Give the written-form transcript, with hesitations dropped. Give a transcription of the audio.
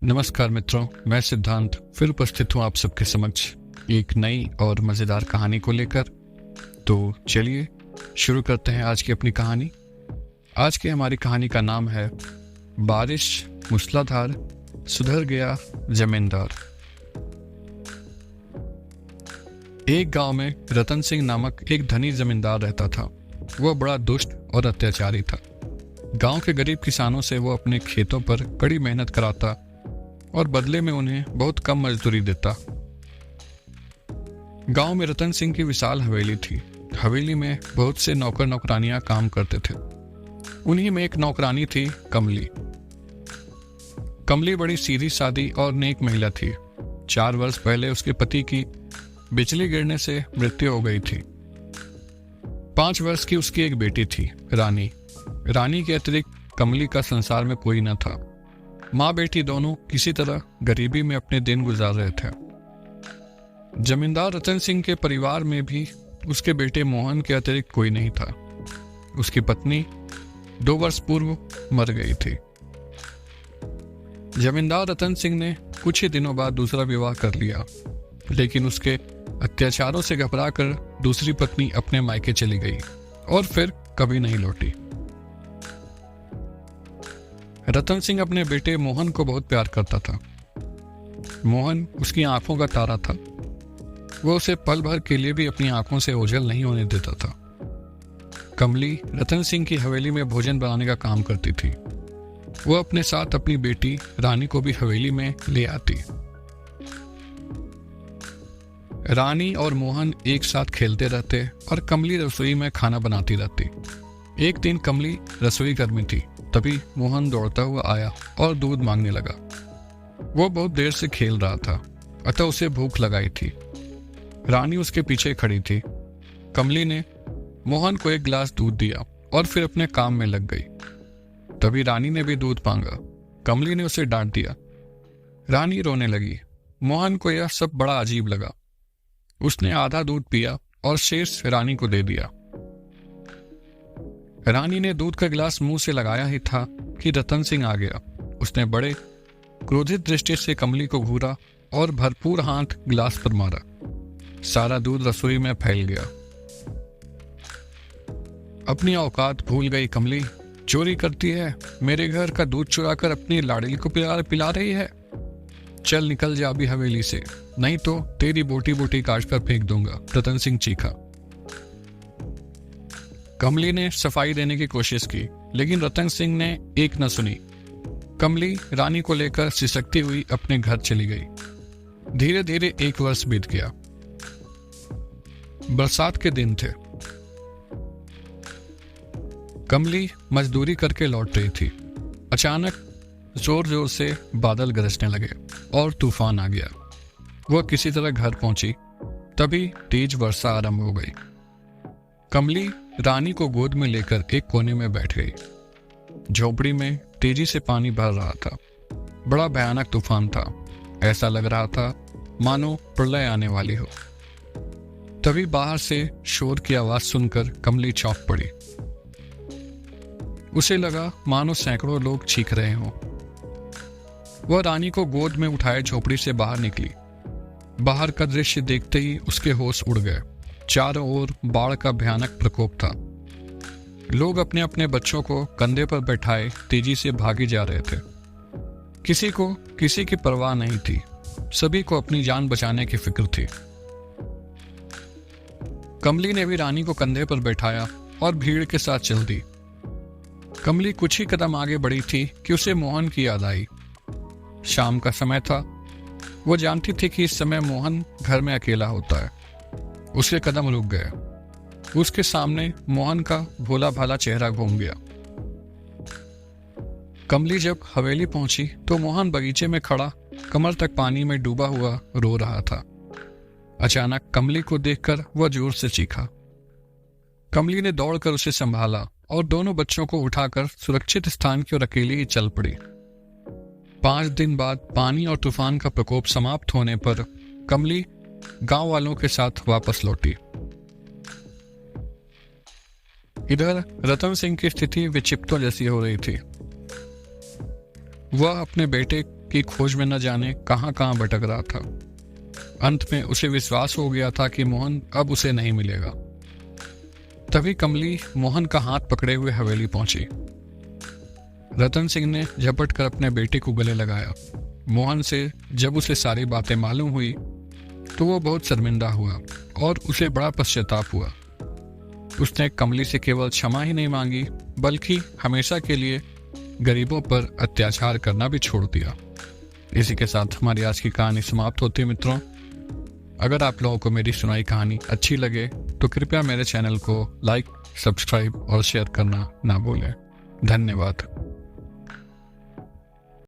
नमस्कार मित्रों, मैं सिद्धांत फिर उपस्थित हूँ आप सबके समक्ष एक नई और मज़ेदार कहानी को लेकर। तो चलिए शुरू करते हैं आज की अपनी कहानी। आज की हमारी कहानी का नाम है बारिश मूसलाधार सुधर गया जमींदार। एक गांव में रतन सिंह नामक एक धनी जमींदार रहता था। वह बड़ा दुष्ट और अत्याचारी था। गांव के गरीब किसानों से वो अपने खेतों पर कड़ी मेहनत कराता और बदले में उन्हें बहुत कम मजदूरी देता। गांव में रतन सिंह की विशाल हवेली थी। हवेली में बहुत से नौकर नौकरानियां काम करते थे। उन्हीं में एक नौकरानी थी कमली। कमली बड़ी सीधी सादी और नेक महिला थी। 4 वर्ष पहले उसके पति की बिजली गिरने से मृत्यु हो गई थी। 5 वर्ष की उसकी एक बेटी थी रानी। रानी के अतिरिक्त कमली का संसार में कोई न था। माँ बेटी दोनों किसी तरह गरीबी में अपने दिन गुजार रहे थे। जमींदार रतन सिंह के परिवार में भी उसके बेटे मोहन के अतिरिक्त कोई नहीं था। उसकी पत्नी 2 वर्ष पूर्व मर गई थी। जमींदार रतन सिंह ने कुछ ही दिनों बाद दूसरा विवाह कर लिया, लेकिन उसके अत्याचारों से घबराकर दूसरी पत्नी अपने मायके चली गई और फिर कभी नहीं लौटी। रतन सिंह अपने बेटे मोहन को बहुत प्यार करता था। मोहन उसकी आंखों का तारा था। वह उसे पल भर के लिए भी अपनी आंखों से ओझल नहीं होने देता था। कमली रतन सिंह की हवेली में भोजन बनाने का काम करती थी। वह अपने साथ अपनी बेटी रानी को भी हवेली में ले आती। रानी और मोहन एक साथ खेलते रहते और कमली रसोई में खाना बनाती रहती। एक दिन कमली रसोई घर में थी, तभी मोहन दौड़ता हुआ आया और दूध मांगने लगा। वो बहुत देर से खेल रहा था, अतः उसे भूख लगाई थी। रानी उसके पीछे खड़ी थी। कमली ने मोहन को एक गिलास दूध दिया और फिर अपने काम में लग गई। तभी रानी ने भी दूध मांगा। कमली ने उसे डांट दिया। रानी रोने लगी। मोहन को यह सब बड़ा अजीब लगा। उसने आधा दूध पिया और शेष रानी को दे दिया। रानी ने दूध का गिलास मुंह से लगाया ही था कि रतन सिंह आ गया। उसने बड़े क्रोधित दृष्टि से कमली को घूरा और भरपूर हाथ गिलास पर मारा। सारा दूध रसोई में फैल गया। अपनी औकात भूल गई कमली। चोरी करती है, मेरे घर का दूध चुराकर अपनी लाडली को पिला रही है। चल निकल जा अभी हवेली से, नहीं तो तेरी बोटी बोटी काट कर फेंक दूंगा, रतन सिंह चीखा। कमली ने सफाई देने की कोशिश की, लेकिन रतन सिंह ने एक न सुनी। कमली रानी को लेकर सिसकती हुई अपने घर चली गई। धीरे धीरे 1 वर्ष बीत गया। बरसात के दिन थे। कमली मजदूरी करके लौट रही थी। अचानक जोर जोर से बादल गरजने लगे और तूफान आ गया। वह किसी तरह घर पहुंची, तभी तेज वर्षा आरंभ हो गई। कमली रानी को गोद में लेकर एक कोने में बैठ गई। झोपड़ी में तेजी से पानी भर रहा था। बड़ा भयानक तूफान था। ऐसा लग रहा था मानो प्रलय आने वाली हो। तभी बाहर से शोर की आवाज सुनकर कमली चौंक पड़ी। उसे लगा मानो सैकड़ों लोग चीख रहे हों। वह रानी को गोद में उठाए झोपड़ी से बाहर निकली। बाहर का दृश्य देखते ही उसके होश उड़ गए। चारों ओर बाढ़ का भयानक प्रकोप था। लोग अपने अपने बच्चों को कंधे पर बैठाए तेजी से भागे जा रहे थे। किसी को किसी की परवाह नहीं थी। सभी को अपनी जान बचाने की फिक्र थी। कमली ने भी रानी को कंधे पर बैठाया और भीड़ के साथ चल दी। कमली कुछ ही कदम आगे बढ़ी थी कि उसे मोहन की याद आई। शाम का समय था। वो जानती थी कि इस समय मोहन घर में अकेला होता है। उसके कदम रुक गए। उसके सामने मोहन का भोला भाला चेहरा घूम गया। कमली जब हवेली पहुंची तो मोहन बगीचे में खड़ा कमर तक पानी में डूबा हुआ रो रहा था। अचानक कमली को देखकर वह जोर से चीखा। कमली ने दौड़कर उसे संभाला और दोनों बच्चों को उठाकर सुरक्षित स्थान की ओर अकेली ही चल पड़ी। 5 दिन बाद पानी और तूफान का प्रकोप समाप्त होने पर कमली गांव वालों के साथ वापस लौटी। इधर रतन सिंह की स्थिति विक्षिप्तों जैसी हो रही थी। वह अपने बेटे की खोज में न जाने कहां कहां भटक रहा था। अंत में उसे विश्वास हो गया था कि मोहन अब उसे नहीं मिलेगा। तभी कमली मोहन का हाथ पकड़े हुए हवेली पहुंची। रतन सिंह ने झपट कर अपने बेटे को गले लगाया। मोहन से जब उसे सारी बातें मालूम हुई तो वो बहुत शर्मिंदा हुआ और उसे बड़ा पश्चाताप हुआ। उसने कमली से केवल क्षमा ही नहीं मांगी बल्कि हमेशा के लिए गरीबों पर अत्याचार करना भी छोड़ दिया। इसी के साथ हमारी आज की कहानी समाप्त होती है मित्रों। अगर आप लोगों को मेरी सुनाई कहानी अच्छी लगे तो कृपया मेरे चैनल को लाइक, सब्सक्राइब और शेयर करना ना भूलें। धन्यवाद।